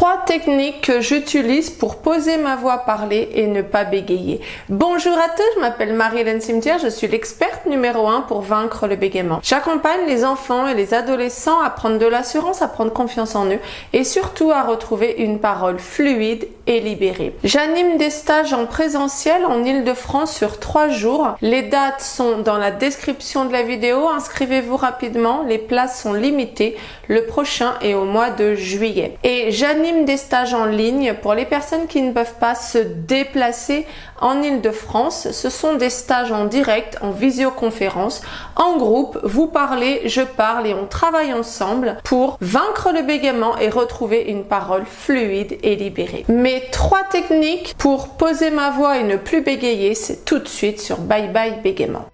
3 techniques que j'utilise pour poser ma voix parlée et ne pas bégayer. Bonjour à tous, je m'appelle Marie-Hélène Cimetière, je suis l'experte numéro 1 pour vaincre le bégaiement. J'accompagne les enfants et les adolescents à prendre de l'assurance, à prendre confiance en eux et surtout à retrouver une parole fluide et libérée. J'anime des stages en présentiel en Île-de-France sur 3 jours. Les dates sont dans la description de la vidéo, inscrivez-vous rapidement, les places sont limitées. Le prochain est au mois de juillet. Et j'anime des stages en ligne pour les personnes qui ne peuvent pas se déplacer en Île-de-France. Ce sont des stages en direct, en visioconférence, en groupe. Vous parlez, je parle et on travaille ensemble pour vaincre le bégaiement et retrouver une parole fluide et libérée. Mes 3 techniques pour poser ma voix et ne plus bégayer, c'est tout de suite sur Bye Bye Bégaiement.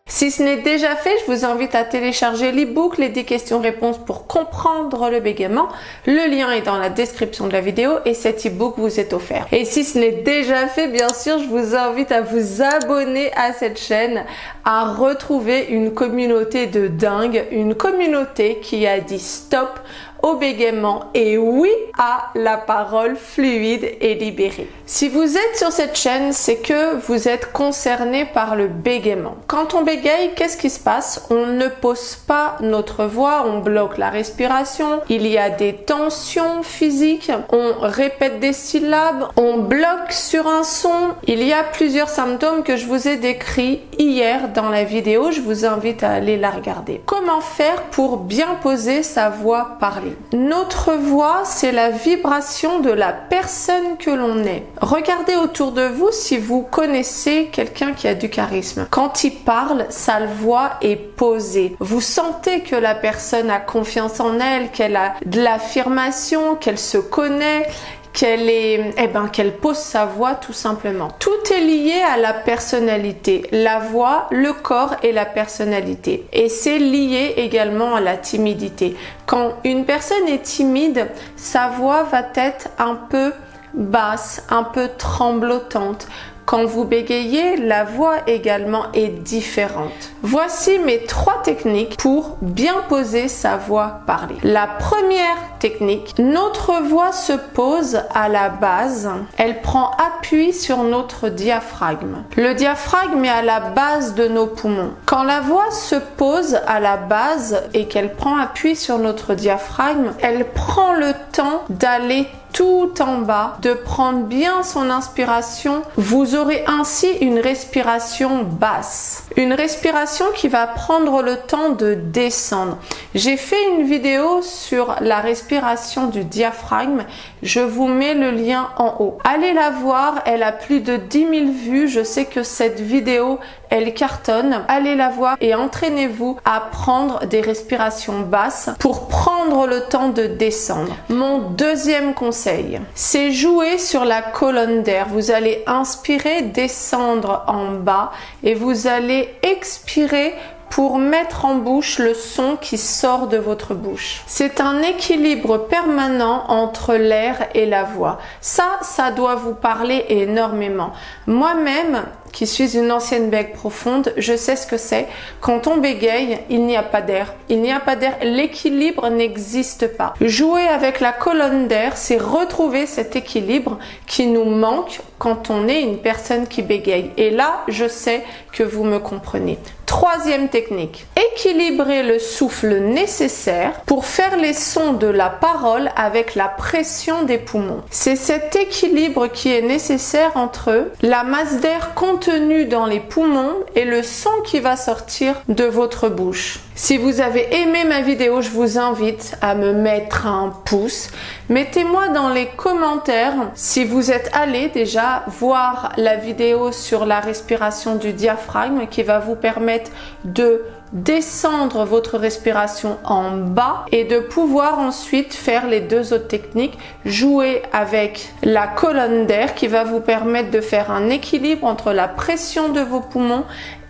Si ce n'est déjà fait, je vous invite à télécharger l'e-book Les 10 questions-réponses pour comprendre le bégaiement. Le lien est dans la description de la vidéo et cet e-book vous est offert. Et si ce n'est déjà fait, bien sûr, je vous invite à vous abonner à cette chaîne, à retrouver une communauté de dingue, une communauté qui a dit stop au bégaiement et oui à la parole fluide et libérée. Si vous êtes sur cette chaîne, c'est que vous êtes concerné par le bégaiement. Quand on bégaye, qu'est-ce qui se passe? On ne pose pas notre voix, on bloque la respiration, il y a des tensions physiques, on répète des syllabes, on bloque sur un son. Il y a plusieurs symptômes que je vous ai décrits hier dans la vidéo, je vous invite à aller la regarder. Comment faire pour bien poser sa voix parlée? Notre voix, c'est la vibration de la personne que l'on est. Regardez autour de vous si vous connaissez quelqu'un qui a du charisme. Quand il parle, sa voix est posée. Vous sentez que la personne a confiance en elle, qu'elle a de l'affirmation, qu'elle se connaît, qu'elle pose sa voix tout simplement. Tout est lié à la personnalité, la voix, le corps et la personnalité. Et c'est lié également à la timidité. Quand une personne est timide, sa voix va être un peu basse, un peu tremblotante. Quand vous bégayez, la voix également est différente. Voici mes 3 techniques pour bien poser sa voix parlée. La première technique, notre voix se pose à la base. Elle prend appui sur notre diaphragme. Le diaphragme est à la base de nos poumons. Quand la voix se pose à la base et qu'elle prend appui sur notre diaphragme, elle prend le temps d'aller tout en bas, de prendre bien son inspiration. Vous aurez ainsi une respiration basse. Une respiration qui va prendre le temps de descendre. J'ai fait une vidéo sur la respiration du diaphragme. Je vous mets le lien en haut. Allez la voir, elle a plus de 10 000 vues. Je sais que cette vidéo, elle cartonne. Allez la voir et entraînez-vous à prendre des respirations basses pour prendre le temps de descendre. Mon deuxième conseil, c'est jouer sur la colonne d'air. Vous allez inspirer, descendre en bas et vous allez expirer pour mettre en bouche le son qui sort de votre bouche. C'est un équilibre permanent entre l'air et la voix. Ça doit vous parler énormément. Moi-même, qui suis une ancienne bègue profonde, je sais ce que c'est. Quand on bégaye, il n'y a pas d'air. Il n'y a pas d'air, l'équilibre n'existe pas. Jouer avec la colonne d'air, c'est retrouver cet équilibre qui nous manque quand on est une personne qui bégaye. Et là, je sais que vous me comprenez. Troisième technique, équilibrer le souffle nécessaire pour faire les sons de la parole avec la pression des poumons. C'est cet équilibre qui est nécessaire entre la masse d'air contenue dans les poumons et le son qui va sortir de votre bouche. Si vous avez aimé ma vidéo, je vous invite à me mettre un pouce. Mettez-moi dans les commentaires si vous êtes allé déjà voir la vidéo sur la respiration du diaphragme qui va vous permettre de descendre votre respiration en bas et de pouvoir ensuite faire les 2 autres techniques, jouer avec la colonne d'air qui va vous permettre de faire un équilibre entre la pression de vos poumons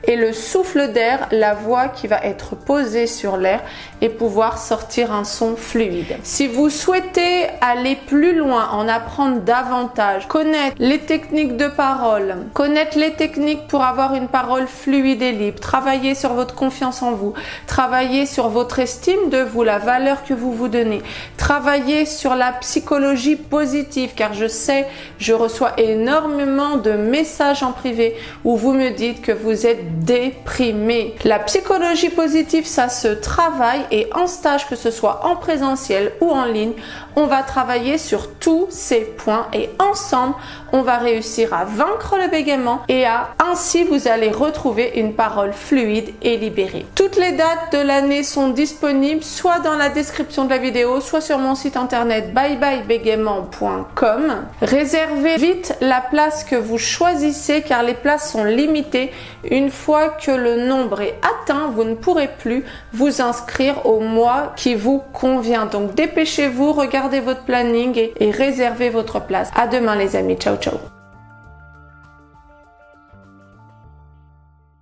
et le souffle d'air, la voix qui va être posée sur l'air et pouvoir sortir un son fluide. Si vous souhaitez aller plus loin, en apprendre davantage, connaître les techniques de parole, connaître les techniques pour avoir une parole fluide et libre, travailler sur votre confiance en vous, travailler sur votre estime de vous, la valeur que vous vous donnez, travailler sur la psychologie positive, car je sais, je reçois énormément de messages en privé où vous me dites que vous êtes déprimé. La psychologie positive, ça se travaille, et en stage, que ce soit en présentiel ou en ligne, on va travailler sur tous ces points et ensemble, on va réussir à vaincre le bégaiement et ainsi vous allez retrouver une parole fluide et libérée. Toutes les dates de l'année sont disponibles soit dans la description de la vidéo, soit sur mon site internet byebyebégaiement.com. Réservez vite la place que vous choisissez car les places sont limitées. Une fois que le nombre est atteint, vous ne pourrez plus vous inscrire au mois qui vous convient. Donc dépêchez-vous, regardez votre planning et réservez votre place. À demain les amis, ciao ciao.